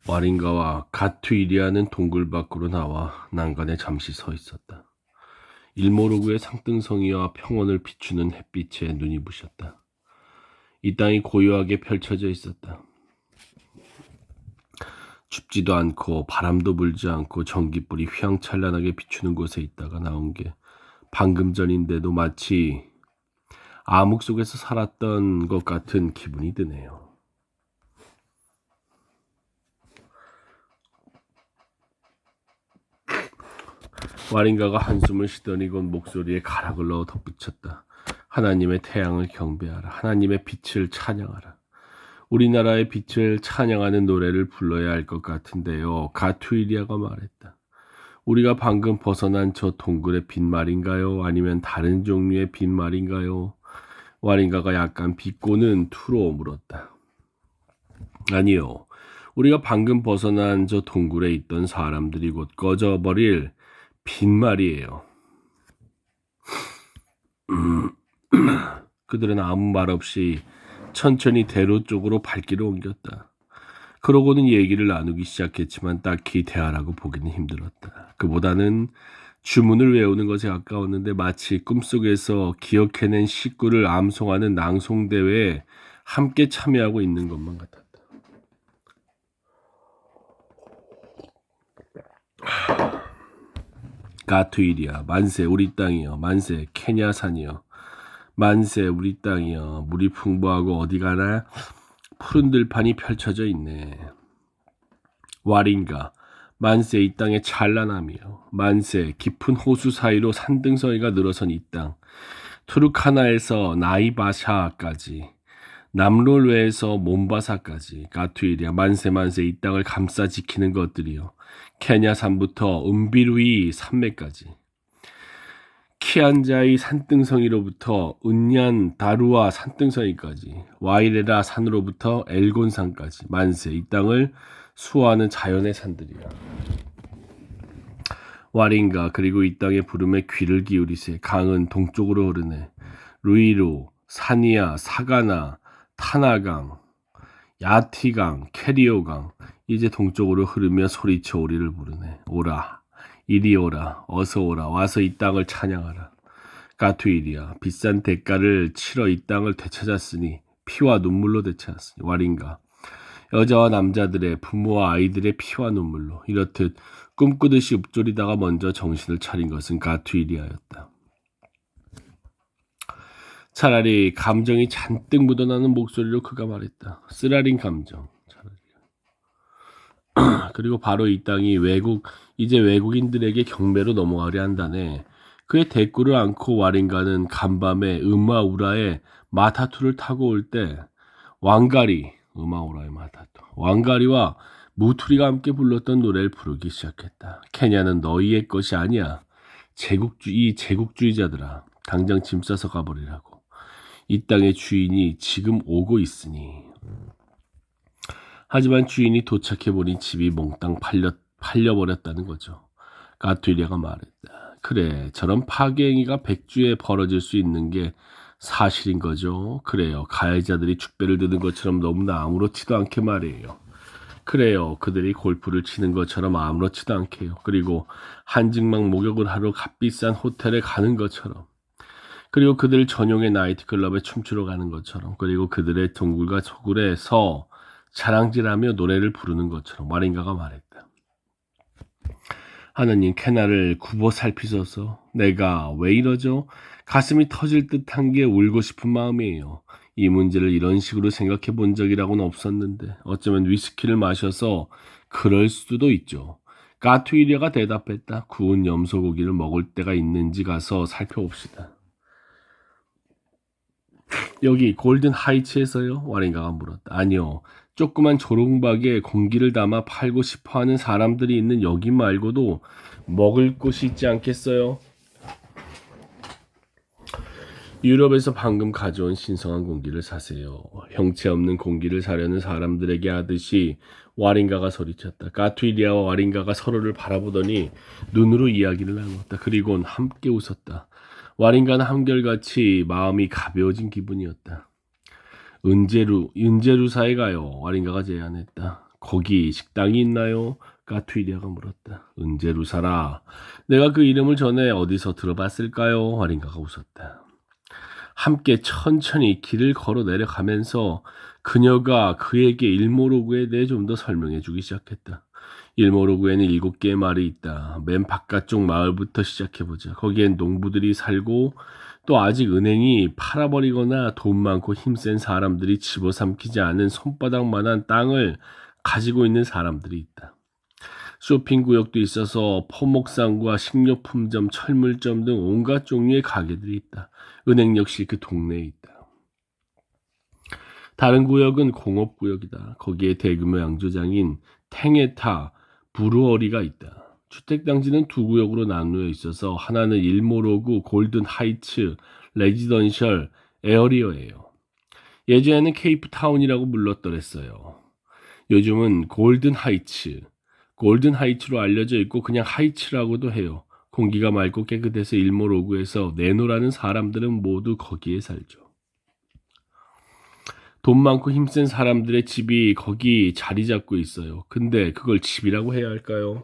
와린가와 가투이리아는 동굴 밖으로 나와 난간에 잠시 서 있었다. 일모르그의 상등성이와 평원을 비추는 햇빛에 눈이 부셨다. 이 땅이 고요하게 펼쳐져 있었다. 춥지도 않고 바람도 불지 않고 전기불이 휘황찬란하게 비추는 곳에 있다가 나온 게 방금 전인데도 마치 암흑 속에서 살았던 것 같은 기분이 드네요. 와린가가 한숨을 쉬더니 곧 목소리에 가락을 넣어 덧붙였다. 하나님의 태양을 경배하라. 하나님의 빛을 찬양하라. 우리나라의 빛을 찬양하는 노래를 불러야 할 것 같은데요. 가투이리아가 말했다. 우리가 방금 벗어난 저 동굴의 빈말인가요? 아니면 다른 종류의 빈말인가요? 와린가가 약간 비꼬는 투로 물었다. 아니요. 우리가 방금 벗어난 저 동굴에 있던 사람들이 곧 꺼져버릴 빈말이에요. 그들은 아무 말 없이 천천히 대로 쪽으로 발길을 옮겼다. 그러고는 얘기를 나누기 시작했지만 딱히 대화라고 보기는 힘들었다. 그보다는 주문을 외우는 것에 가까웠는데 마치 꿈속에서 기억해낸 식구를 암송하는 낭송대회에 함께 참여하고 있는 것만 같았다. 가투이리아, 만세 우리 땅이여, 만세 케냐산이여, 만세 우리 땅이여, 물이 풍부하고 어디 가나 푸른 들판이 펼쳐져 있네. 와린가, 만세 이 땅의 찬란함이여, 만세 깊은 호수 사이로 산등성이가 늘어선 이 땅, 투르카나에서 나이바샤까지, 남롤웨에서 몬바사까지, 가투이리아 만세 만세 이 땅을 감싸 지키는 것들이여, 케냐산부터 은비루이 산맥까지, 키안자이 산등성이로부터 은냔 다루아 산등성이까지, 와이레라 산으로부터 엘곤산까지, 만세 이 땅을 수호하는 자연의 산들이야. 와린가, 그리고 이 땅의 부름에 귀를 기울이세. 강은 동쪽으로 흐르네. 루이루, 사니아, 사가나, 타나강, 야티강, 캐리오강, 이제 동쪽으로 흐르며 소리쳐 우리를 부르네. 오라, 이리 오라, 어서 오라, 와서 이 땅을 찬양하라. 가투이리아, 비싼 대가를 치러 이 땅을 되찾았으니, 피와 눈물로 되찾았으니. 와린가, 여자와 남자들의, 부모와 아이들의 피와 눈물로. 이렇듯 꿈꾸듯이 읊조리다가 먼저 정신을 차린 것은 가투이리아였다. 차라리 감정이 잔뜩 묻어나는 목소리로 그가 말했다. 쓰라린 감정. 그리고 바로 이 땅이 이제 외국인들에게 경매로 넘어가려 한다네. 그의 대꾸를 안고 와린가는 간밤에 음마우라의 마타투를 타고 올 때 음마우라의 마타투, 왕가리와 무투리가 함께 불렀던 노래를 부르기 시작했다. 케냐는 너희의 것이 아니야. 이 제국주의자들아, 당장 짐 싸서 가버리라고. 이 땅의 주인이 지금 오고 있으니. 하지만 주인이 도착해보니 집이 몽땅 팔려버렸다는 거죠. 가투이리아가 말했다. 그래, 저런 파괴행위가 백주에 벌어질 수 있는 게 사실인 거죠. 그래요, 가해자들이 축배를 드는 것처럼 너무나 아무렇지도 않게 말이에요. 그래요, 그들이 골프를 치는 것처럼 아무렇지도 않게요. 그리고 한증막 목욕을 하러 값비싼 호텔에 가는 것처럼. 그리고 그들 전용의 나이트클럽에 춤추러 가는 것처럼. 그리고 그들의 동굴과 소굴에서 자랑질하며 노래를 부르는 것처럼. 와린가가 말했다. 하나님, 케나를 굽어 살피소서. 내가 왜 이러죠? 가슴이 터질 듯한 게 울고 싶은 마음이에요. 이 문제를 이런 식으로 생각해 본 적이라고는 없었는데 어쩌면 위스키를 마셔서 그럴 수도 있죠. 가투이리아가 대답했다. 구운 염소고기를 먹을 때가 있는지 가서 살펴봅시다. 여기 골든 하이츠에서요? 와린가가 물었다. 아니요. 조그만 조롱박에 공기를 담아 팔고 싶어하는 사람들이 있는 여기 말고도 먹을 곳이 있지 않겠어요? 유럽에서 방금 가져온 신성한 공기를 사세요. 형체 없는 공기를 사려는 사람들에게 하듯이 와린가가 소리쳤다. 가투이리아와 와린가가 서로를 바라보더니 눈으로 이야기를 나눴다. 그리고는 함께 웃었다. 와린가는 한결같이 마음이 가벼워진 기분이었다. 은제루사에 가요. 와린가가 제안했다. 거기 식당이 있나요? 까투이리아가 물었다. 은제루사라. 내가 그 이름을 전에 어디서 들어봤을까요? 아린가가 웃었다. 함께 천천히 길을 걸어 내려가면서 그녀가 그에게 일모로그에 대해 좀 더 설명해 주기 시작했다. 일모로그에는 7개의 마을이 있다. 맨 바깥쪽 마을부터 시작해보자. 거기엔 농부들이 살고 또 아직 은행이 팔아버리거나 돈 많고 힘센 사람들이 집어삼키지 않은 손바닥만한 땅을 가지고 있는 사람들이 있다. 쇼핑구역도 있어서 포목상과 식료품점, 철물점 등 온갖 종류의 가게들이 있다. 은행 역시 그 동네에 있다. 다른 구역은 공업구역이다. 거기에 대규모 양조장인 탱에타 브루어리가 있다. 주택단지는 두 구역으로 나누어 있어서 하나는 일모로그 골든 하이츠 레지던셜 에어리어예요. 예전에는 케이프타운이라고 불렀더랬어요. 요즘은 골든 하이츠로 알려져 있고 그냥 하이츠라고도 해요. 공기가 맑고 깨끗해서 일모로그에서 내노라는 사람들은 모두 거기에 살죠. 돈 많고 힘센 사람들의 집이 거기 자리 잡고 있어요. 근데 그걸 집이라고 해야 할까요?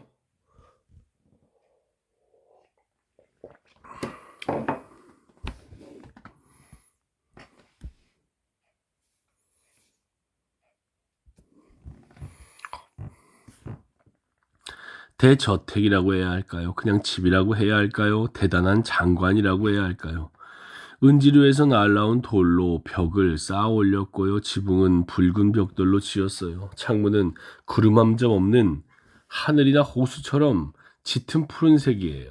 대저택이라고 해야 할까요? 그냥 집이라고 해야 할까요? 대단한 장관이라고 해야 할까요? 은지루에서 날라온 돌로 벽을 쌓아 올렸고요. 지붕은 붉은 벽돌로 지었어요. 창문은 구름 한 점 없는 하늘이나 호수처럼 짙은 푸른색이에요.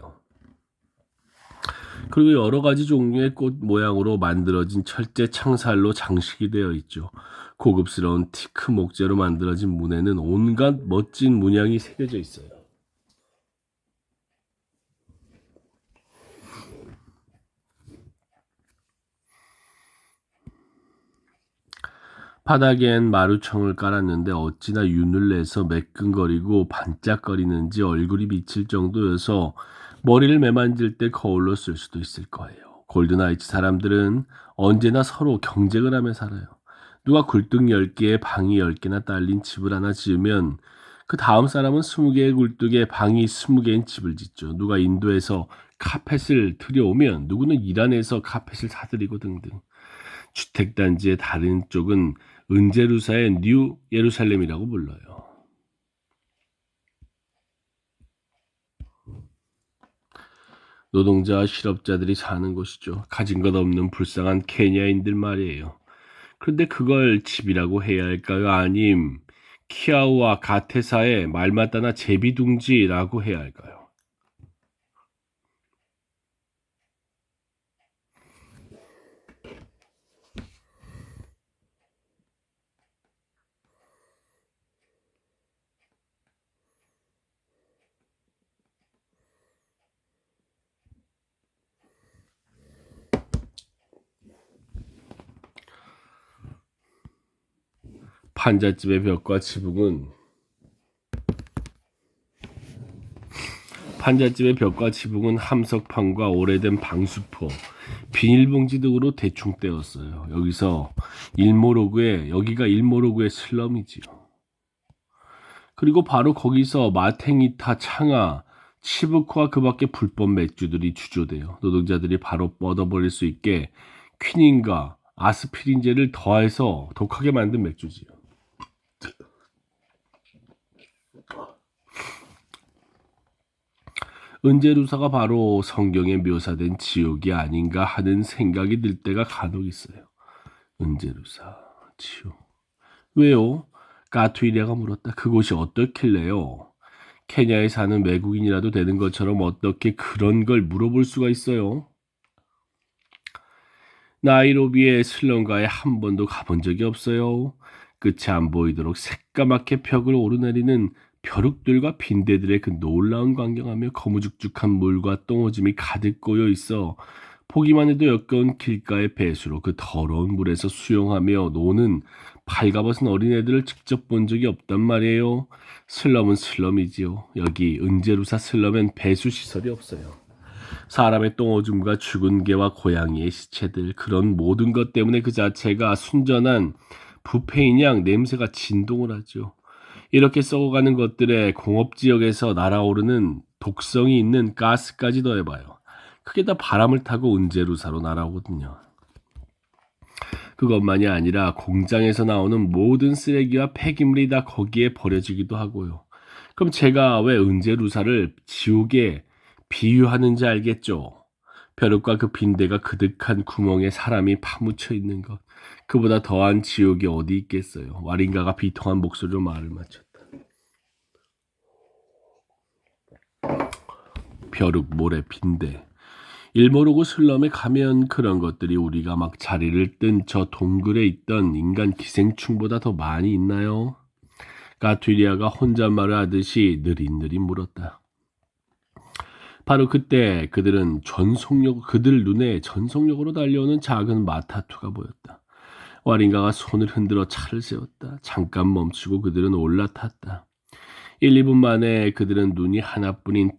그리고 여러 가지 종류의 꽃 모양으로 만들어진 철제 창살로 장식이 되어 있죠. 고급스러운 티크 목재로 만들어진 문에는 온갖 멋진 문양이 새겨져 있어요. 바닥엔 마루청을 깔았는데 어찌나 윤을 내서 매끈거리고 반짝거리는지 얼굴이 비칠 정도여서 머리를 매만질 때 거울로 쓸 수도 있을 거예요. 골든하이츠 사람들은 언제나 서로 경쟁을 하며 살아요. 누가 굴뚝 10개에 방이 10개나 딸린 집을 하나 지으면 그 다음 사람은 20개의 굴뚝에 방이 20개인 집을 짓죠. 누가 인도에서 카펫을 들여오면 누구는 이란에서 카펫을 사들이고 등등. 주택단지의 다른 쪽은 은제루사의 뉴 예루살렘이라고 불러요. 노동자와 실업자들이 사는 곳이죠. 가진 것 없는 불쌍한 케냐인들 말이에요. 그런데 그걸 집이라고 해야 할까요? 아님 키아우와 가테사의 말마따나 제비둥지라고 해야 할까요? 판잣집의 벽과 지붕은 함석판과 오래된 방수포, 비닐봉지 등으로 대충 떼었어요. 여기가 일모로그의 슬럼이지요. 그리고 바로 거기서 마탱이타, 창아, 치부크와 그 밖에 불법 맥주들이 주조돼요. 노동자들이 바로 뻗어버릴 수 있게 퀴닌과 아스피린제를 더해서 독하게 만든 맥주지요. 은제루사가 바로 성경에 묘사된 지옥이 아닌가 하는 생각이 들 때가 간혹 있어요. 은제루사, 지옥. 왜요? 까투이리아가 물었다. 그곳이 어떻길래요? 케냐에 사는 외국인이라도 되는 것처럼 어떻게 그런 걸 물어볼 수가 있어요? 나이로비의 슬럼가에 한 번도 가본 적이 없어요. 끝이 안 보이도록 새까맣게 벽을 오르내리는 벼룩들과 빈대들의 그 놀라운 광경하며 거무죽죽한 물과 똥오줌이 가득 고여 있어 보기만 해도 역겨운 길가의 배수로 그 더러운 물에서 수영하며 노는 발가벗은 어린애들을 직접 본 적이 없단 말이에요. 슬럼은 슬럼이지요. 여기 은제루사 슬럼엔 배수시설이 없어요. 사람의 똥오줌과 죽은 개와 고양이의 시체들, 그런 모든 것 때문에 그 자체가 순전한 부패인 양 냄새가 진동을 하죠. 이렇게 썩어가는 것들에 공업지역에서 날아오르는 독성이 있는 가스까지 더해봐요. 그게 다 바람을 타고 은제루사로 날아오거든요. 그것만이 아니라 공장에서 나오는 모든 쓰레기와 폐기물이 다 거기에 버려지기도 하고요. 그럼 제가 왜 은제루사를 지옥에 비유하는지 알겠죠? 벼룩과 그 빈대가 그득한 구멍에 사람이 파묻혀 있는 것. 그보다 더한 지옥이 어디 있겠어요. 와린가가 비통한 목소리로 말을 마쳤다. 벼룩, 모래, 빈대. 일 모르고 슬럼에 가면 그런 것들이 우리가 막 자리를 뜬 저 동굴에 있던 인간 기생충보다 더 많이 있나요? 가투리아가 혼잣말을 하듯이 느릿느릿 물었다. 바로 그때 그들 눈에 전속력으로 달려오는 작은 마타투가 보였다. 와린가가 손을 흔들어 차를 세웠다. 잠깐 멈추고 그들은 올라탔다. 1, 2분 만에 그들은 눈이 하나뿐인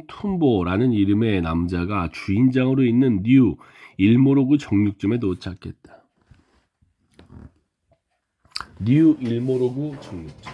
툼보라는 이름의 남자가 주인장으로 있는 뉴 일모로그 정육점에 도착했다. 뉴 일모로그 정육점.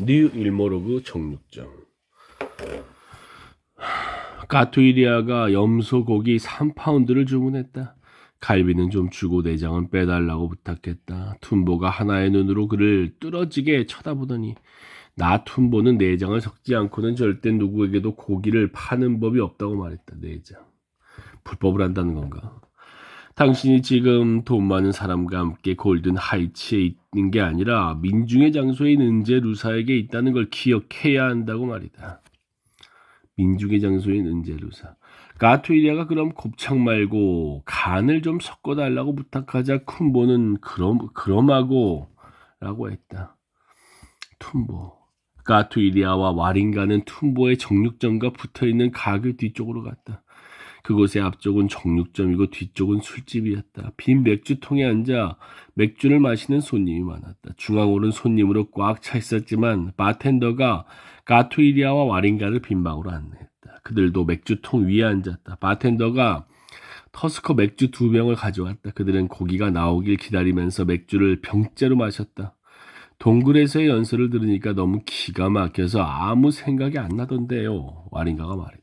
뉴 일모로그 정육점. 가투이리아가 염소 고기 3파운드를 주문했다. 갈비는 좀 주고 내장은 빼달라고 부탁했다. 툰보가 하나의 눈으로 그를 뚫어지게 쳐다보더니 나 툰보는 내장을 섞지 않고는 절대 누구에게도 고기를 파는 법이 없다고 말했다. 내장. 불법을 한다는 건가? 당신이 지금 돈 많은 사람과 함께 골든 하이츠에 있는 게 아니라 민중의 장소인 은제루사에게 있다는 걸 기억해야 한다고 말이다. 민중의 장소인 은제루사. 가투이리아가 그럼 곱창 말고 간을 좀 섞어달라고 부탁하자 쿤보는 그럼하고 라고 했다. 툰보. 가투이리아와 와린가는 툰보의 정육점과 붙어있는 가게 뒤쪽으로 갔다. 그곳의 앞쪽은 정육점이고 뒤쪽은 술집이었다. 빈 맥주통에 앉아 맥주를 마시는 손님이 많았다. 중앙홀은 손님으로 꽉 차 있었지만 바텐더가 가투이리아와 와린가를 빈방으로 안내했다. 그들도 맥주통 위에 앉았다. 바텐더가 터스커 맥주 2병을 가져왔다. 그들은 고기가 나오길 기다리면서 맥주를 병째로 마셨다. 동굴에서의 연설을 들으니까 너무 기가 막혀서 아무 생각이 안 나던데요. 와린가가 말했다.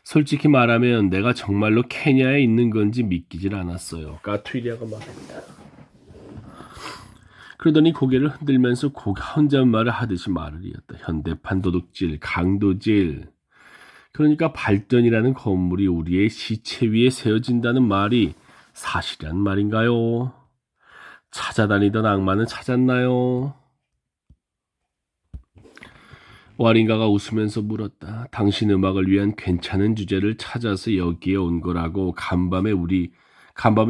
솔직히 말하면 내가 정말로 케냐에 있는 건지 믿기질 않았어요. 가투이리아가 말했다. 그러더니 고개를 흔들면서 혼잣말을 하듯이 말을 이었다. 현대판 도둑질, 강도질. 그러니까 발전이라는 건물이 우리의 시체 위에 세워진다는 말이 사실이란 말인가요? 찾아다니던 악마는 찾았나요? 와린가가 웃으면서 물었다. 당신 음악을 위한 괜찮은 주제를 찾아서 여기에 온 거라고 간밤에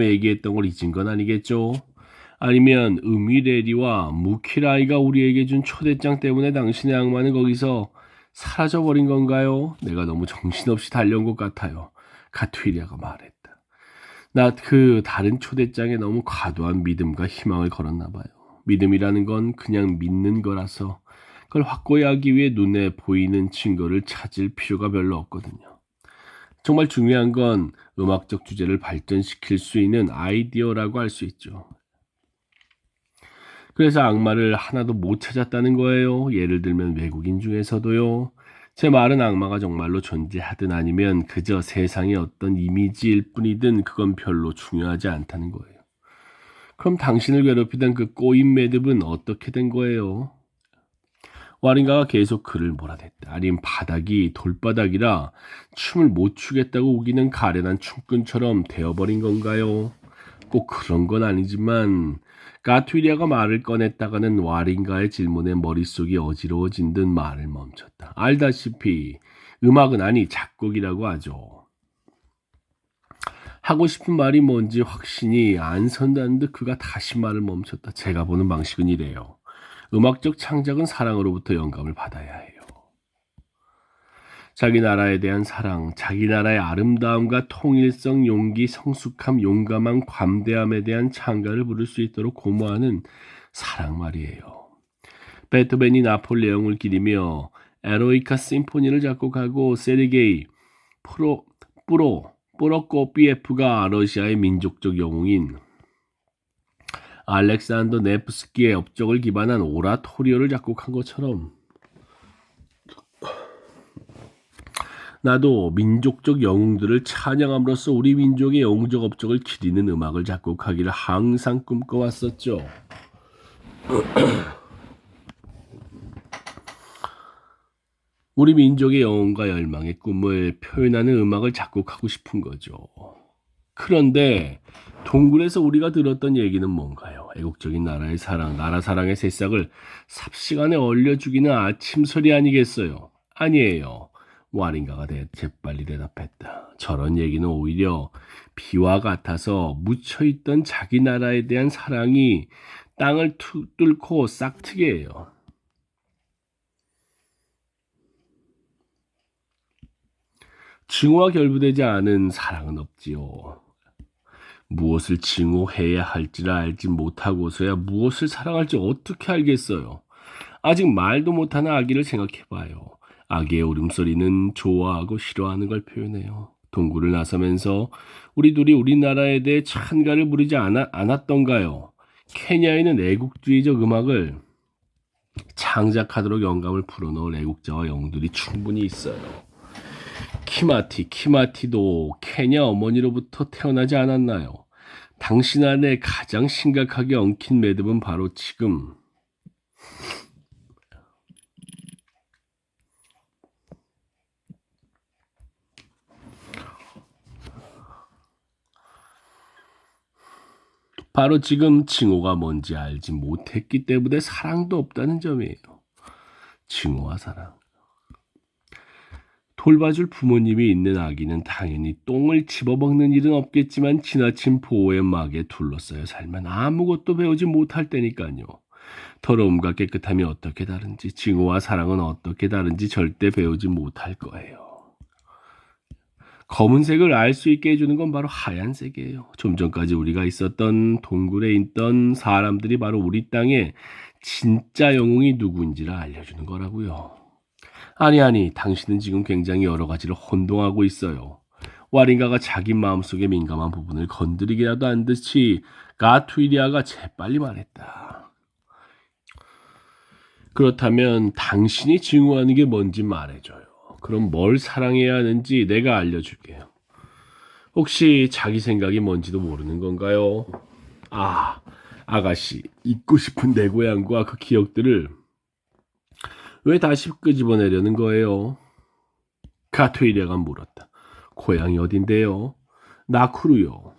얘기했던 걸 잊은 건 아니겠죠? 아니면 음이레리와 무키라이가 우리에게 준 초대장 때문에 당신의 악마는 거기서 사라져버린 건가요? 내가 너무 정신없이 달려온 것 같아요. 가투이리아가 말했다. 나 그 다른 초대장에 너무 과도한 믿음과 희망을 걸었나 봐요. 믿음이라는 건 그냥 믿는 거라서 그걸 확고히 하기 위해 눈에 보이는 증거를 찾을 필요가 별로 없거든요. 정말 중요한 건 음악적 주제를 발전시킬 수 있는 아이디어라고 할 수 있죠. 그래서 악마를 하나도 못 찾았다는 거예요. 예를 들면 외국인 중에서도요. 제 말은 악마가 정말로 존재하든 아니면 그저 세상의 어떤 이미지일 뿐이든 그건 별로 중요하지 않다는 거예요. 그럼 당신을 괴롭히던 그 꼬인 매듭은 어떻게 된 거예요? 와린가가 계속 그를 몰아댔다. 아님 바닥이 돌바닥이라 춤을 못 추겠다고 우기는 가련한 춤꾼처럼 되어버린 건가요? 꼭 그런 건 아니지만 가투이리아가 말을 꺼냈다가는 와린가의 질문에 머릿속이 어지러워진 듯 말을 멈췄다. 알다시피 음악은 아니 작곡이라고 하죠. 하고 싶은 말이 뭔지 확신이 안 선다는 듯 그가 다시 말을 멈췄다. 제가 보는 방식은 이래요. 음악적 창작은 사랑으로부터 영감을 받아야 해요. 자기 나라에 대한 사랑, 자기 나라의 아름다움과 통일성, 용기, 성숙함, 용감한 관대함에 대한 찬가를 부를 수 있도록 고무하는 사랑 말이에요. 베토벤이 나폴레옹을 기리며 에로이카 심포니를 작곡하고 세르게이 프로코피예프가 러시아의 민족적 영웅인 알렉산더 네프스키의 업적을 기반한 오라토리오를 작곡한 것처럼 나도 민족적 영웅들을 찬양함으로써 우리 민족의 영웅적 업적을 기리는 음악을 작곡하기를 항상 꿈꿔왔었죠. 우리 민족의 영혼과 열망의 꿈을 표현하는 음악을 작곡하고 싶은 거죠. 그런데 동굴에서 우리가 들었던 얘기는 뭔가요? 애국적인 나라의 사랑, 나라 사랑의 새싹을 삽시간에 얼려주기는 아침설이 아니겠어요? 아니에요. 와린가가 재빨리 대답했다. 저런 얘기는 오히려 비와 같아서 묻혀있던 자기 나라에 대한 사랑이 땅을 뚫고 싹트게 해요. 증오와 결부되지 않은 사랑은 없지요. 무엇을 증오해야 할지를 알지 못하고서야 무엇을 사랑할지 어떻게 알겠어요. 아직 말도 못하는 아기를 생각해봐요. 아기의 울음소리는 좋아하고 싫어하는 걸 표현해요. 동굴을 나서면서 우리 둘이 우리나라에 대해 찬가를 부르지 않았던가요? 케냐에는 애국주의적 음악을 창작하도록 영감을 불어넣을 애국자와 영웅들이 충분히 있어요. 키마티도 케냐 어머니로부터 태어나지 않았나요? 당신 안에 가장 심각하게 엉킨 매듭은 바로 지금 징후가 뭔지 알지 못했기 때문에 사랑도 없다는 점이에요. 징후와 사랑. 돌봐줄 부모님이 있는 아기는 당연히 똥을 집어먹는 일은 없겠지만 지나친 보호의 막에 둘러싸여 살면 아무것도 배우지 못할 때니까요. 더러움과 깨끗함이 어떻게 다른지, 징후와 사랑은 어떻게 다른지 절대 배우지 못할 거예요. 검은색을 알 수 있게 해주는 건 바로 하얀색이에요. 좀 전까지 우리가 있었던 동굴에 있던 사람들이 바로 우리 땅의 진짜 영웅이 누구인지를 알려주는 거라고요. 아니, 당신은 지금 굉장히 여러 가지를 혼동하고 있어요. 와린가가 자기 마음속의 민감한 부분을 건드리기라도 한 듯이 가투이리아가 재빨리 말했다. 그렇다면 당신이 증오하는 게 뭔지 말해줘요. 그럼 뭘 사랑해야 하는지 내가 알려줄게요. 혹시 자기 생각이 뭔지도 모르는 건가요? 아가씨, 잊고 싶은 내 고향과 그 기억들을 왜 다시 끄집어내려는 거예요? 가토이리아가 물었다. 고향이 어딘데요? 나쿠루요.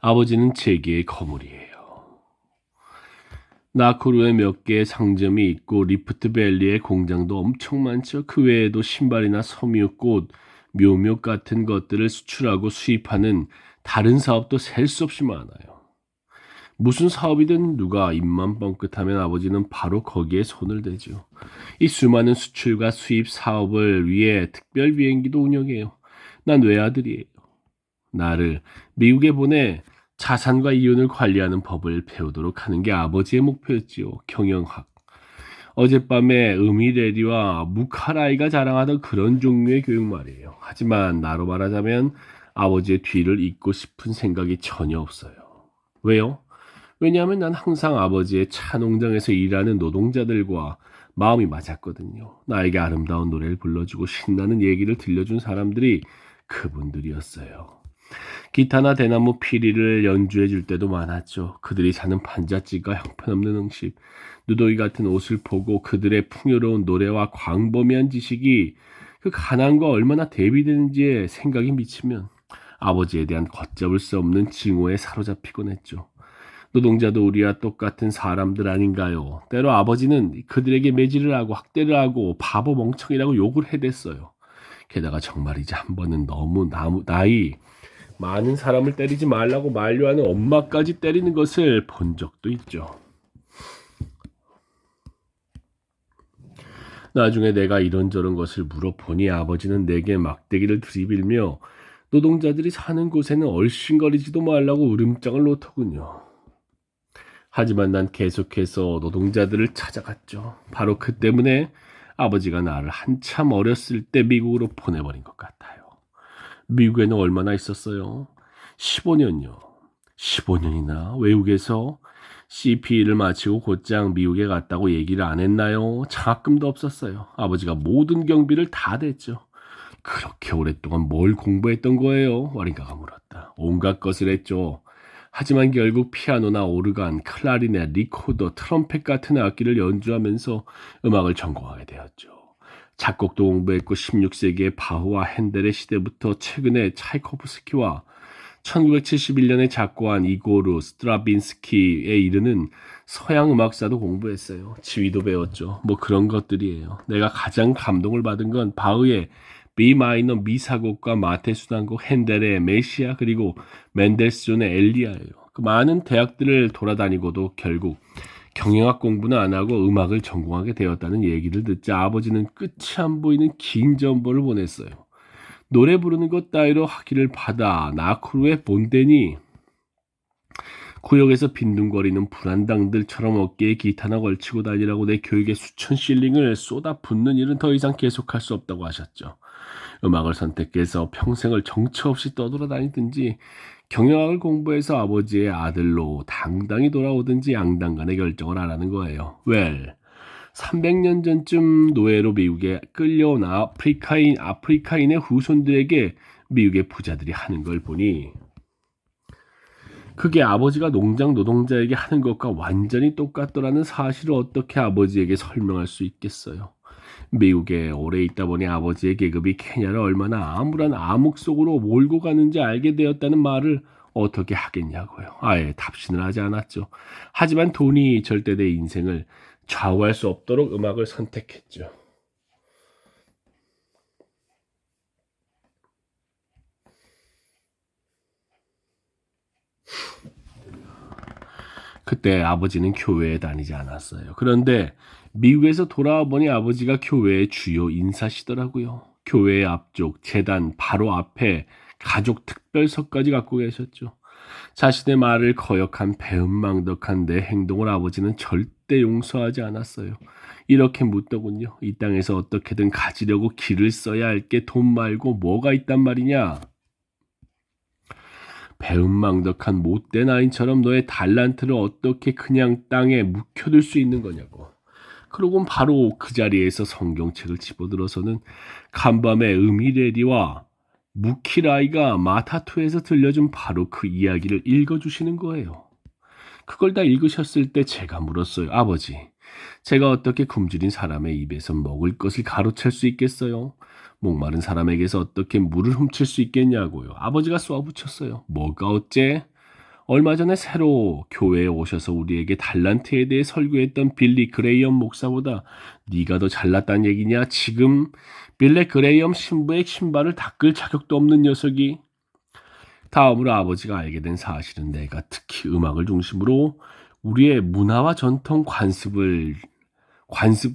아버지는 제게의 거물이에요. 나쿠루에 몇 개의 상점이 있고 리프트밸리에 공장도 엄청 많죠. 그 외에도 신발이나 섬유꽃, 묘목 같은 것들을 수출하고 수입하는 다른 사업도 셀 수 없이 많아요. 무슨 사업이든 누가 입만 뻥끗하면 아버지는 바로 거기에 손을 대죠. 이 수많은 수출과 수입 사업을 위해 특별 비행기도 운영해요. 난 외아들이에요. 나를 미국에 보내 자산과 이윤을 관리하는 법을 배우도록 하는 게 아버지의 목표였지요. 경영학. 어젯밤에 음이레디와 무카라이가 자랑하던 그런 종류의 교육 말이에요. 하지만 나로 말하자면 아버지의 뒤를 잇고 싶은 생각이 전혀 없어요. 왜요? 왜냐하면 난 항상 아버지의 차 농장에서 일하는 노동자들과 마음이 맞았거든요. 나에게 아름다운 노래를 불러주고 신나는 얘기를 들려준 사람들이 그분들이었어요. 기타나 대나무 피리를 연주해 줄 때도 많았죠. 그들이 사는 판잣집과 형편없는 음식, 누더기 같은 옷을 보고 그들의 풍요로운 노래와 광범위한 지식이 그 가난과 얼마나 대비되는지에 생각이 미치면 아버지에 대한 걷잡을 수 없는 징후에 사로잡히곤 했죠. 노동자도 우리와 똑같은 사람들 아닌가요? 때로 아버지는 그들에게 매질을 하고 학대를 하고 바보 멍청이라고 욕을 해댔어요. 게다가 정말이지 한 번은 너무 나이 많은 사람을 때리지 말라고 만류하는 엄마까지 때리는 것을 본 적도 있죠. 나중에 내가 이런저런 것을 물어보니 아버지는 내게 막대기를 들이밀며 노동자들이 사는 곳에는 얼씬거리지도 말라고 울음장을 놓더군요. 하지만 난 계속해서 노동자들을 찾아갔죠. 바로 그 때문에 아버지가 나를 한참 어렸을 때 미국으로 보내버린 것 같아요. 미국에는 얼마나 있었어요? 15년요. 15년이나 외국에서 CP를 마치고 곧장 미국에 갔다고 얘기를 안 했나요? 장학금도 없었어요. 아버지가 모든 경비를 다 댔죠. 그렇게 오랫동안 뭘 공부했던 거예요? 와린가가 물었다. 온갖 것을 했죠. 하지만 결국 피아노나 오르간, 클라리넷, 리코더, 트럼펫 같은 악기를 연주하면서 음악을 전공하게 되었죠. 작곡도 공부했고 16세기의 바흐와 핸델의 시대부터 최근에 차이코프스키와 1971년에 작곡한 이고르 스트라빈스키에 이르는 서양 음악사도 공부했어요. 지휘도 배웠죠. 뭐 그런 것들이에요. 내가 가장 감동을 받은 건 바흐의 B 마이너 미사곡과 마테수단곡, 핸델의 메시아, 그리고 멘델스존의 엘리아예요. 그 많은 대학들을 돌아다니고도 결국 경영학 공부는 안 하고 음악을 전공하게 되었다는 얘기를 듣자 아버지는 끝이 안 보이는 긴 전보를 보냈어요. 노래 부르는 것 따위로 학위를 받아 나크루의 본데니 구역에서 빈둥거리는 불안당들처럼 어깨에 기타나 걸치고 다니라고 내 교육에 수천 실링을 쏟아붓는 일은 더 이상 계속할 수 없다고 하셨죠. 음악을 선택해서 평생을 정처 없이 떠돌아다니든지 경영학을 공부해서 아버지의 아들로 당당히 돌아오든지 양당간의 결정을 하라는 거예요. 300년 전쯤 노예로 미국에 끌려온 아프리카인의 후손들에게 미국의 부자들이 하는 걸 보니 그게 아버지가 농장 노동자에게 하는 것과 완전히 똑같더라는 사실을 어떻게 아버지에게 설명할 수 있겠어요. 미국에 오래 있다 보니 아버지의 계급이 케냐를 얼마나 암울한 암흑 속으로 몰고 가는지 알게 되었다는 말을 어떻게 하겠냐고요. 아예 답신을 하지 않았죠. 하지만 돈이 절대 내 인생을 좌우할 수 없도록 음악을 선택했죠. 그때 아버지는 교회에 다니지 않았어요. 그런데 미국에서 돌아와 보니 아버지가 교회의 주요 인사시더라고요. 교회의 앞쪽 제단 바로 앞에 가족 특별석까지 갖고 계셨죠. 자신의 말을 거역한 배은망덕한 내 행동을 아버지는 절대 용서하지 않았어요. 이렇게 묻더군요. 이 땅에서 어떻게든 가지려고 길을 써야 할 게 돈 말고 뭐가 있단 말이냐? 배은망덕한 못된 아인처럼 너의 달란트를 어떻게 그냥 땅에 묵혀둘 수 있는 거냐고. 그러곤 바로 그 자리에서 성경책을 집어들어서는 간밤에 음이레리와 무키라이가 마타투에서 들려준 바로 그 이야기를 읽어주시는 거예요. 그걸 다 읽으셨을 때 제가 물었어요. 아버지, 제가 어떻게 굶주린 사람의 입에서 먹을 것을 가로챌 수 있겠어요? 목마른 사람에게서 어떻게 물을 훔칠 수 있겠냐고요. 아버지가 쏘아붙였어요. 뭐가 어째? 얼마 전에 새로 교회에 오셔서 우리에게 달란트에 대해 설교했던 빌리 그레이엄 목사보다 네가 더 잘났다는 얘기냐? 지금 빌리 그레이엄 신부의 신발을 닦을 자격도 없는 녀석이. 다음으로 아버지가 알게 된 사실은 내가 특히 음악을 중심으로 우리의 문화와 전통 관습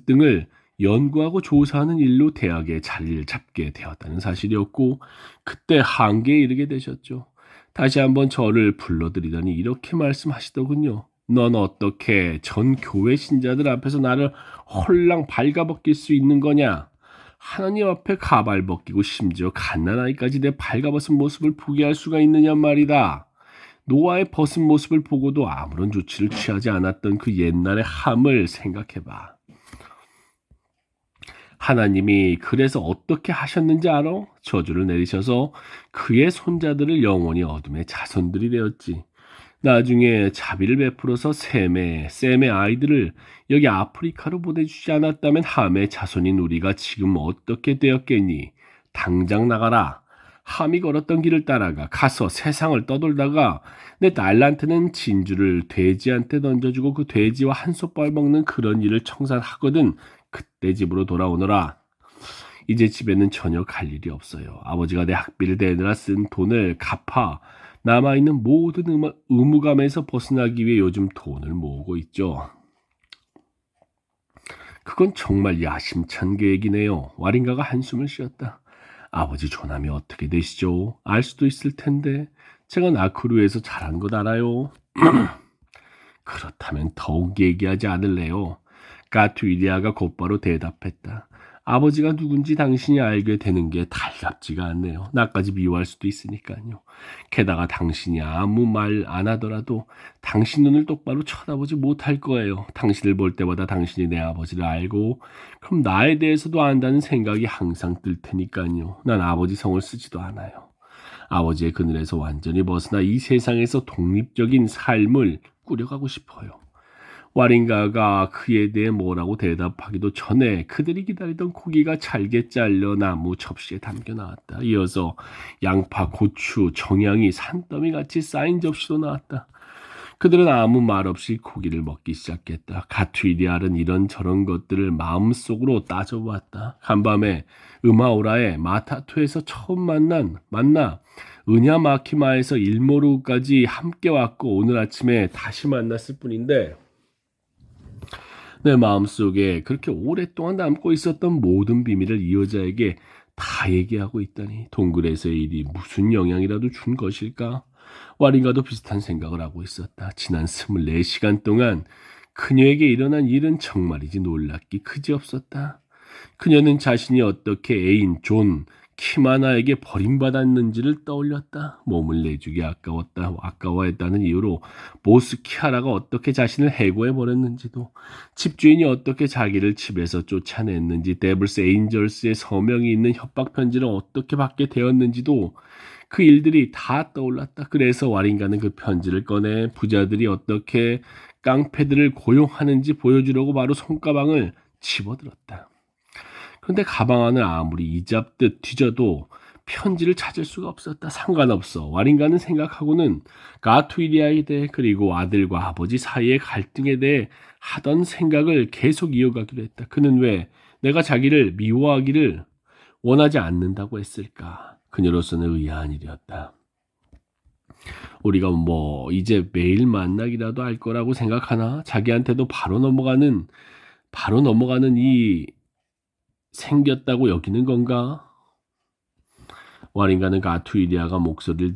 등을 연구하고 조사하는 일로 대학에 자리를 잡게 되었다는 사실이었고, 그때 한계에 이르게 되셨죠. 다시 한번 저를 불러들이더니 이렇게 말씀하시더군요. 넌 어떻게 전 교회 신자들 앞에서 나를 홀랑 발가벗길 수 있는 거냐? 하나님 앞에 가발 벗기고 심지어 갓난아이까지 내 발가벗은 모습을 보게 할 수가 있느냐 말이다. 노아의 벗은 모습을 보고도 아무런 조치를 취하지 않았던 그 옛날의 함을 생각해봐. 하나님이 그래서 어떻게 하셨는지 알아? 저주를 내리셔서 그의 손자들을 영원히 어둠의 자손들이 되었지. 나중에 자비를 베풀어서 셈의 아이들을 여기 아프리카로 보내주지 않았다면 함의 자손인 우리가 지금 어떻게 되었겠니? 당장 나가라. 함이 걸었던 길을 따라가 가서 세상을 떠돌다가 내 달란트는 진주를 돼지한테 던져주고 그 돼지와 한솥밥 먹는 그런 일을 청산하거든 그때 집으로 돌아오너라. 이제 집에는 전혀 갈 일이 없어요. 아버지가 내 학비를 대느라 쓴 돈을 갚아 남아있는 모든 의무감에서 벗어나기 위해 요즘 돈을 모으고 있죠. 그건 정말 야심찬 계획이네요. 와린가가 한숨을 쉬었다. 아버지 조남이 어떻게 되시죠? 알 수도 있을 텐데 제가 나크루에서 잘한 것 알아요. 그렇다면 더욱 얘기하지 않을래요. 까투이리아가 곧바로 대답했다. 아버지가 누군지 당신이 알게 되는 게 달갑지가 않네요. 나까지 미워할 수도 있으니까요. 게다가 당신이 아무 말 안 하더라도 당신 눈을 똑바로 쳐다보지 못할 거예요. 당신을 볼 때마다 당신이 내 아버지를 알고 그럼 나에 대해서도 안다는 생각이 항상 들 테니까요. 난 아버지 성을 쓰지도 않아요. 아버지의 그늘에서 완전히 벗어나 이 세상에서 독립적인 삶을 꾸려가고 싶어요. 와린가가 그에 대해 뭐라고 대답하기도 전에 그들이 기다리던 고기가 잘게 잘려 나무 접시에 담겨 나왔다. 이어서 양파, 고추, 정향이 산더미같이 쌓인 접시도 나왔다. 그들은 아무 말 없이 고기를 먹기 시작했다. 가투이리알은 이런저런 것들을 마음속으로 따져보았다. 간밤에 음하오라의 마타투에서 처음 만나 은야마키마에서 일모루까지 함께 왔고 오늘 아침에 다시 만났을 뿐인데 내 마음속에 그렇게 오랫동안 남고 있었던 모든 비밀을 이 여자에게 다 얘기하고 있다니 동굴에서의 일이 무슨 영향이라도 준 것일까? 와린가도 비슷한 생각을 하고 있었다. 지난 24시간 동안 그녀에게 일어난 일은 정말이지 놀랍기 그지없었다. 그녀는 자신이 어떻게 애인 존 키마나에게 버림받았는지를 떠올렸다. 몸을 내주기 아까워했다는 이유로 보스 키아라가 어떻게 자신을 해고해버렸는지도, 집주인이 어떻게 자기를 집에서 쫓아냈는지, 데블스 에인절스의 서명이 있는 협박 편지를 어떻게 받게 되었는지도 그 일들이 다 떠올랐다. 그래서 와린가는 그 편지를 꺼내 부자들이 어떻게 깡패들을 고용하는지 보여주려고 바로 손가방을 집어들었다. 그런데 가방 안을 아무리 이잡듯 뒤져도 편지를 찾을 수가 없었다. 상관없어. 와린가는 생각하고는 가투이리아에 대해 그리고 아들과 아버지 사이의 갈등에 대해 하던 생각을 계속 이어가기로 했다. 그는 왜 내가 자기를 미워하기를 원하지 않는다고 했을까? 그녀로서는 의아한 일이었다. 우리가 이제 매일 만나기라도 할 거라고 생각하나? 자기한테도 바로 넘어가는 이 생겼다고 여기는 건가? 와린가는 가투이리아의 목소리를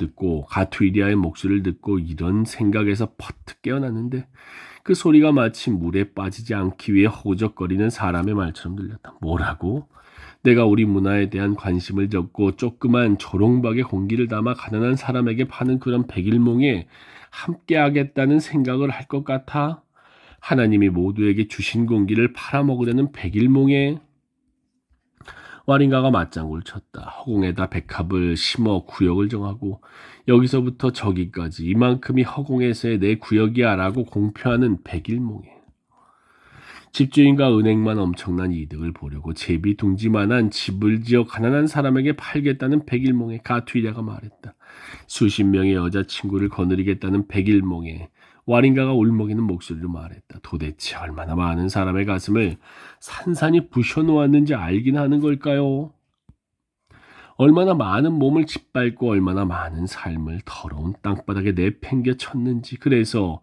듣고 이런 생각에서 퍼뜩 깨어났는데 그 소리가 마치 물에 빠지지 않기 위해 허우적거리는 사람의 말처럼 들렸다. 뭐라고? 내가 우리 문화에 대한 관심을 접고 조그만 조롱박에 공기를 담아 가난한 사람에게 파는 그런 백일몽에 함께하겠다는 생각을 할 것 같아? 하나님이 모두에게 주신 공기를 팔아먹으려는 백일몽에 와린가가 맞장구를 쳤다. 허공에다 백합을 심어 구역을 정하고 여기서부터 저기까지 이만큼이 허공에서의 내 구역이야 라고 공표하는 백일몽에 집주인과 은행만 엄청난 이득을 보려고 제비둥지만한 집을 지어 가난한 사람에게 팔겠다는 백일몽에 가투이리아가 말했다. 수십 명의 여자친구를 거느리겠다는 백일몽에 와린가가 울먹이는 목소리로 말했다. 도대체 얼마나 많은 사람의 가슴을 산산이 부셔놓았는지 알긴 하는 걸까요? 얼마나 많은 몸을 짓밟고 얼마나 많은 삶을 더러운 땅바닥에 내팽개쳤는지. 그래서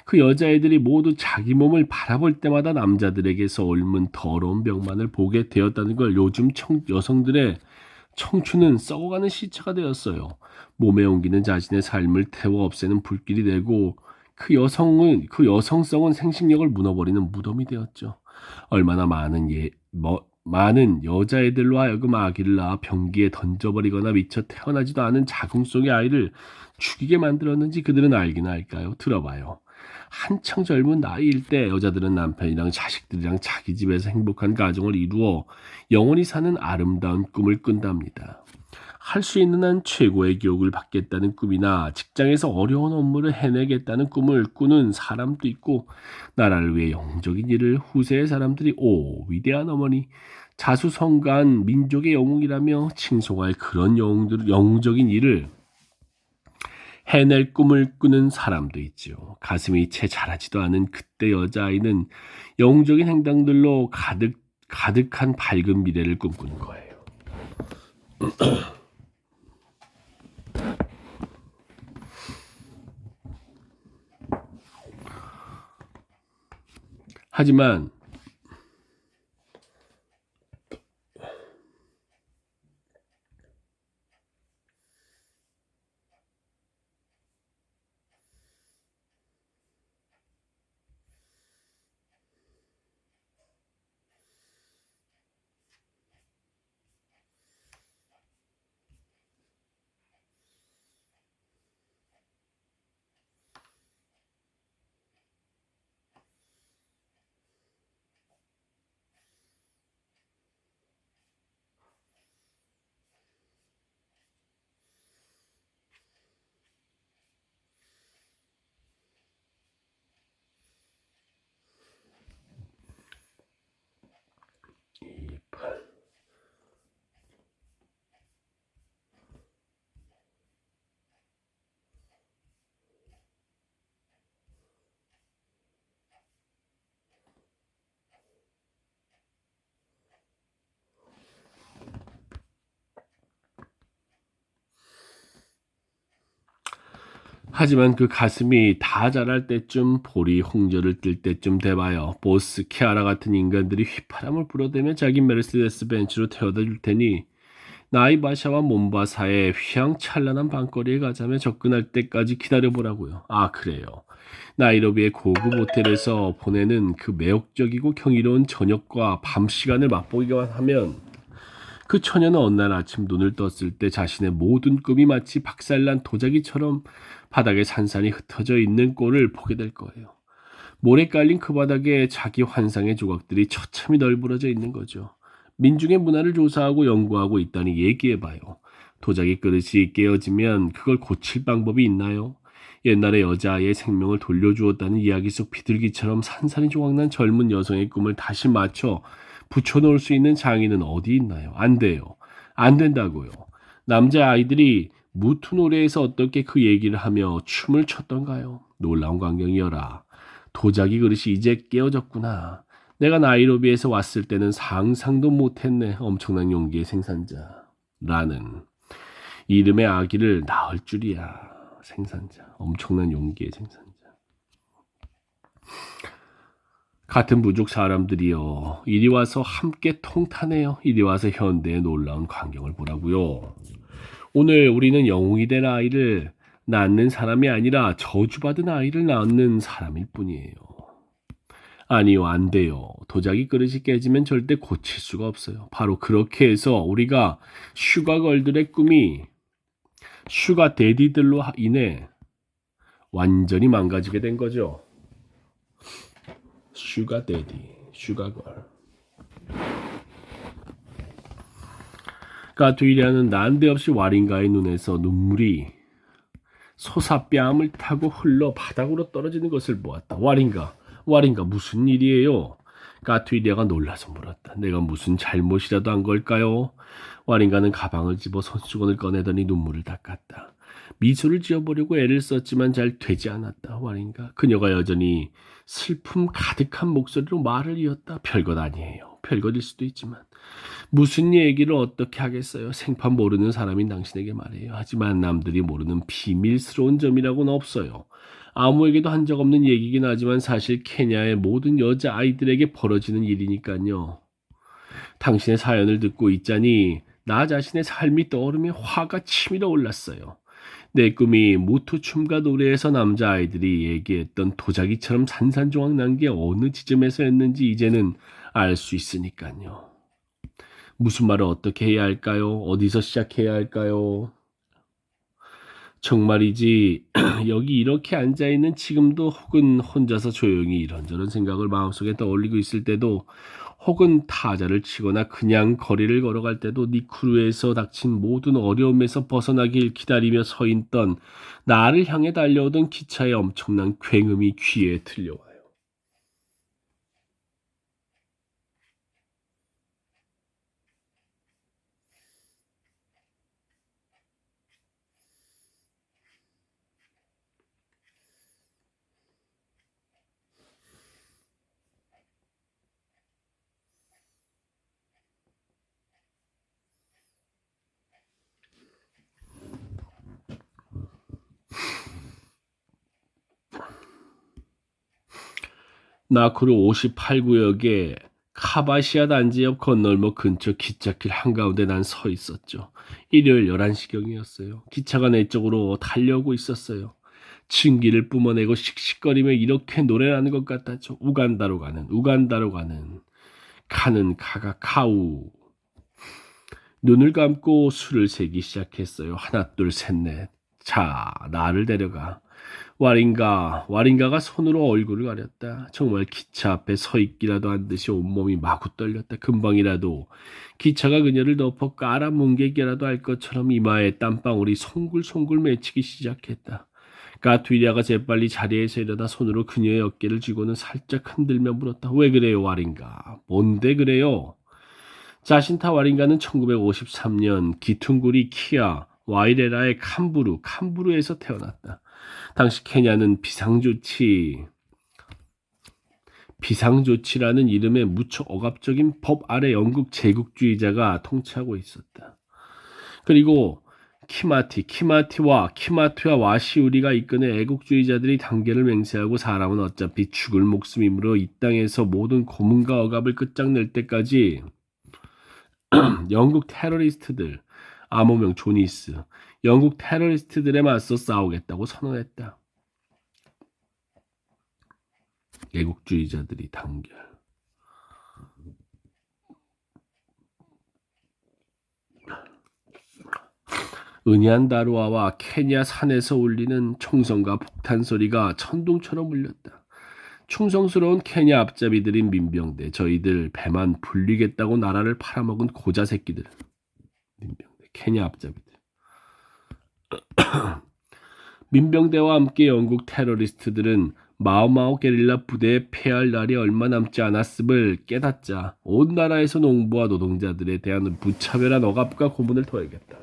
그 여자애들이 모두 자기 몸을 바라볼 때마다 남자들에게서 옮은 더러운 병만을 보게 되었다는 걸. 요즘 여성들의 청춘은 썩어가는 시체가 되었어요. 몸에 옮기는 자신의 삶을 태워 없애는 불길이 되고 그 여성성은 생식력을 무너버리는 무덤이 되었죠. 얼마나 많은 여자애들로 하여금 아기를 낳아 변기에 던져버리거나 미처 태어나지도 않은 자궁 속의 아이를 죽이게 만들었는지 그들은 알긴 알까요? 들어봐요. 한창 젊은 나이일 때 여자들은 남편이랑 자식들이랑 자기 집에서 행복한 가정을 이루어 영원히 사는 아름다운 꿈을 꾼답니다. 할 수 있는 한 최고의 교육을 받겠다는 꿈이나 직장에서 어려운 업무를 해내겠다는 꿈을 꾸는 사람도 있고, 나라를 위해 영웅적인 일을 후세의 사람들이 오 위대한 어머니, 자수성가한 민족의 영웅이라며 칭송할 그런 영웅적인 일을 해낼 꿈을 꾸는 사람도 있지요. 가슴이 채 자라지도 않은 그때 여자아이는 영웅적인 행동들로 가득한 밝은 미래를 꿈꾸는 거예요. 하지만 그 가슴이 다 자랄 때쯤, 볼이 홍조를 띨 때쯤 돼봐요. 보스 키아라 같은 인간들이 휘파람을 불어대며 자기 메르세데스 벤츠로 태워다 줄 테니 나이바샤와 몬바사의 휘황찬란한 밤거리에 가자며 접근할 때까지 기다려보라고요. 아 그래요. 나이로비의 고급 호텔에서 보내는 그 매혹적이고 경이로운 저녁과 밤 시간을 맛보기만 하면 그 처녀는 어느 날 아침 눈을 떴을 때 자신의 모든 꿈이 마치 박살난 도자기처럼 바닥에 산산이 흩어져 있는 꼴을 보게 될 거예요. 모래 깔린 그 바닥에 자기 환상의 조각들이 처참히 널브러져 있는 거죠. 민중의 문화를 조사하고 연구하고 있다니 얘기해봐요. 도자기 그릇이 깨어지면 그걸 고칠 방법이 있나요? 옛날에 여자아이의 생명을 돌려주었다는 이야기 속 비둘기처럼 산산이 조각난 젊은 여성의 꿈을 다시 맞춰 붙여놓을 수 있는 장인은 어디 있나요? 안 돼요. 안 된다고요. 남자아이들이 무투 노래에서 어떻게 그 얘기를 하며 춤을 췄던가요? 놀라운 광경이여라. 도자기 그릇이 이제 깨어졌구나. 내가 나이로비에서 왔을 때는 상상도 못했네. 엄청난 용기의 생산자. 라는 이름의 아기를 낳을 줄이야. 생산자. 엄청난 용기의 생산자. 같은 부족 사람들이요. 이리 와서 함께 통탄해요. 이리 와서 현대의 놀라운 광경을 보라고요. 오늘 우리는 영웅이 된 아이를 낳는 사람이 아니라 저주받은 아이를 낳는 사람일 뿐이에요. 아니요, 안 돼요. 도자기 그릇이 깨지면 절대 고칠 수가 없어요. 바로 그렇게 해서 우리가 슈가걸들의 꿈이 슈가 데디들로 인해 완전히 망가지게 된 거죠. 슈가 데디, 슈가걸. 까투이리아는 난데없이 와링가의 눈에서 눈물이 솟아 뺨을 타고 흘러 바닥으로 떨어지는 것을 보았다. 와링가 무슨 일이에요? 까투이리아가 놀라서 물었다. 내가 무슨 잘못이라도 한 걸까요? 와링가는 가방을 집어 손수건을 꺼내더니 눈물을 닦았다. 미소를 지어보려고 애를 썼지만 잘 되지 않았다. 와링가. 그녀가 여전히 슬픔 가득한 목소리로 말을 이었다. 별것 아니에요. 별것일 수도 있지만 무슨 얘기를 어떻게 하겠어요? 생판 모르는 사람인 당신에게 말해요. 하지만 남들이 모르는 비밀스러운 점이라고는 없어요. 아무에게도 한 적 없는 얘기긴 하지만 사실 케냐의 모든 여자아이들에게 벌어지는 일이니까요. 당신의 사연을 듣고 있자니 나 자신의 삶이 떠오르며 화가 치밀어 올랐어요. 내 꿈이 무투춤과 노래에서 남자아이들이 얘기했던 도자기처럼 산산조각 난 게 어느 지점에서였는지 이제는 알 수 있으니까요. 무슨 말을 어떻게 해야 할까요? 어디서 시작해야 할까요? 정말이지 여기 이렇게 앉아있는 지금도 혹은 혼자서 조용히 이런저런 생각을 마음속에 떠올리고 있을 때도 혹은 타자를 치거나 그냥 거리를 걸어갈 때도 니쿠르에서 닥친 모든 어려움에서 벗어나길 기다리며 서 있던 나를 향해 달려오던 기차의 엄청난 굉음이 귀에 들려와요. 나쿠르 58구역에 카바시아 단지 옆 건널목 근처 기찻길 한가운데 난 서 있었죠. 일요일 11시경이었어요. 기차가 내 쪽으로 달려오고 있었어요. 층기를 뿜어내고 씩씩거리며 이렇게 노래하는 것 같았죠. 우간다로 가는, 우간다로 가는, 가는 가가 카우. 눈을 감고 술을 세기 시작했어요. 하나, 둘, 셋, 넷. 자, 나를 데려가. 와링가가 손으로 얼굴을 가렸다. 정말 기차 앞에 서 있기라도 한 듯이 온몸이 마구 떨렸다. 금방이라도 기차가 그녀를 덮어 깔아뭉개기라도 할 것처럼 이마에 땀방울이 송글송글 맺히기 시작했다. 까투리아가 재빨리 자리에서 일어나 손으로 그녀의 어깨를 쥐고는 살짝 흔들며 물었다. 왜 그래요, 와링가? 뭔데 그래요? 자신타 와링가는 1953년 기퉁구리 키아 와이레라의 캄부루에서 태어났다. 당시 케냐는 비상조치라는 이름의 무척 억압적인 법 아래 영국 제국주의자가 통치하고 있었다. 그리고 키마티와 와시우리가 이끄는 애국주의자들이 단결을 맹세하고 사람은 어차피 죽을 목숨이므로 이 땅에서 모든 고문과 억압을 끝장낼 때까지 영국 테러리스트들, 암호명 조니스, 영국 테러리스트들에 맞서 싸우겠다고 선언했다. 애국주의자들이 단결. 은얀다루아와 케냐 산에서 울리는 총성과 폭탄 소리가 천둥처럼 울렸다. 충성스러운 케냐 앞잡이들인 민병대, 저희들 배만 불리겠다고 나라를 팔아먹은 고자 새끼들. 민병대, 케냐 앞잡이들. 민병대와 함께 영국 테러리스트들은 마오마오 게릴라 부대에 패할 날이 얼마 남지 않았음을 깨닫자 온 나라에서 농부와 노동자들에 대한 무차별한 억압과 고문을 토해야겠다.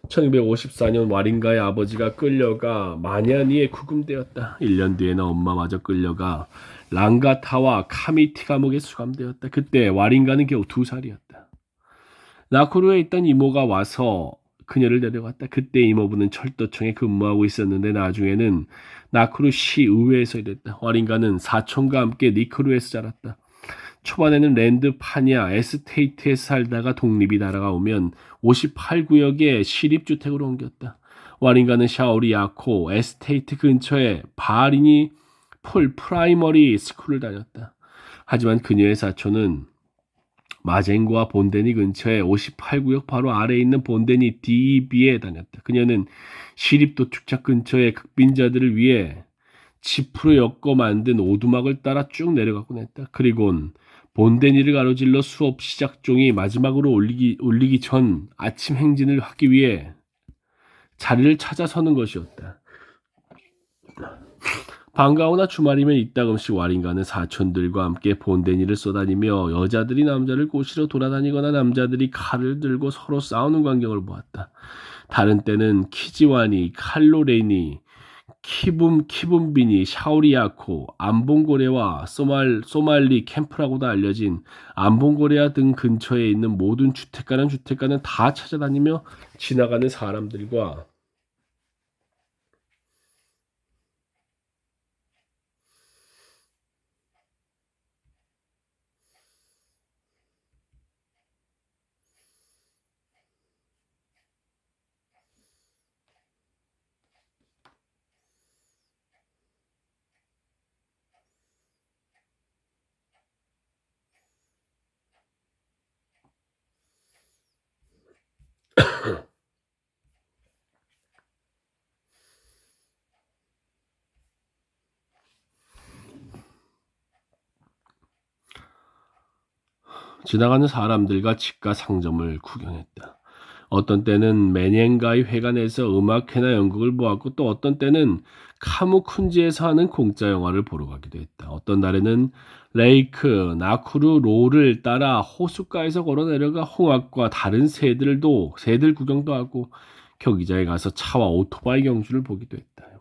1254년 와링가의 아버지가 끌려가 마냐니에 구금되었다. 1년 뒤에는 엄마마저 끌려가 랑가타와 카미티 감옥에 수감되었다. 그때 와링가는 겨우 2살이었다. 나쿠루에 있던 이모가 와서 그녀를 데려갔다. 그때 이모부는 철도청에 근무하고 있었는데 나중에는 나쿠루 시 의회에서 일했다. 와링가는 사촌과 함께 니쿠루에서 자랐다. 초반에는 랜드 파냐 에스테이트에서 살다가 독립이 날아가오면 58구역의 시립주택으로 옮겼다. 와링가는 샤오리 야코 에스테이트 근처에 바리니 폴 프라이머리 스쿨을 다녔다. 하지만 그녀의 사촌은 마젠고와 본데니 근처에 58구역 바로 아래에 있는 본데니 DB에 다녔다. 그녀는 시립도축차 근처의 극빈자들을 위해 지프로 엮어 만든 오두막을 따라 쭉 내려가곤 했다. 그리곤 본데니를 가로질러 수업 시작 종이 마지막으로 울리기 전 아침 행진을 하기 위해 자리를 찾아서는 것이었다. 반가우나 주말이면 이따금씩 와링가는 사촌들과 함께 본데니를 쏘다니며 여자들이 남자를 꼬시러 돌아다니거나 남자들이 칼을 들고 서로 싸우는 광경을 보았다. 다른 때는 키지와니, 칼로레니, 키붐빈이, 샤오리아코, 암봉고레와 소말리 캠프라고도 알려진 암봉고레아 등 근처에 있는 모든 주택가는 다 찾아다니며 지나가는 사람들과 지나가는 사람들과 집과 상점을 구경했다. 어떤 때는 메녜가이 회관에서 음악회나 연극을 보았고 또 어떤 때는 카무쿤지에서 하는 공짜 영화를 보러 가기도 했다. 어떤 날에는 레이크, 나쿠루, 로를 따라 호숫가에서 걸어 내려가 홍학과 다른 새들 구경도 하고 경기장에 가서 차와 오토바이 경주를 보기도 했다.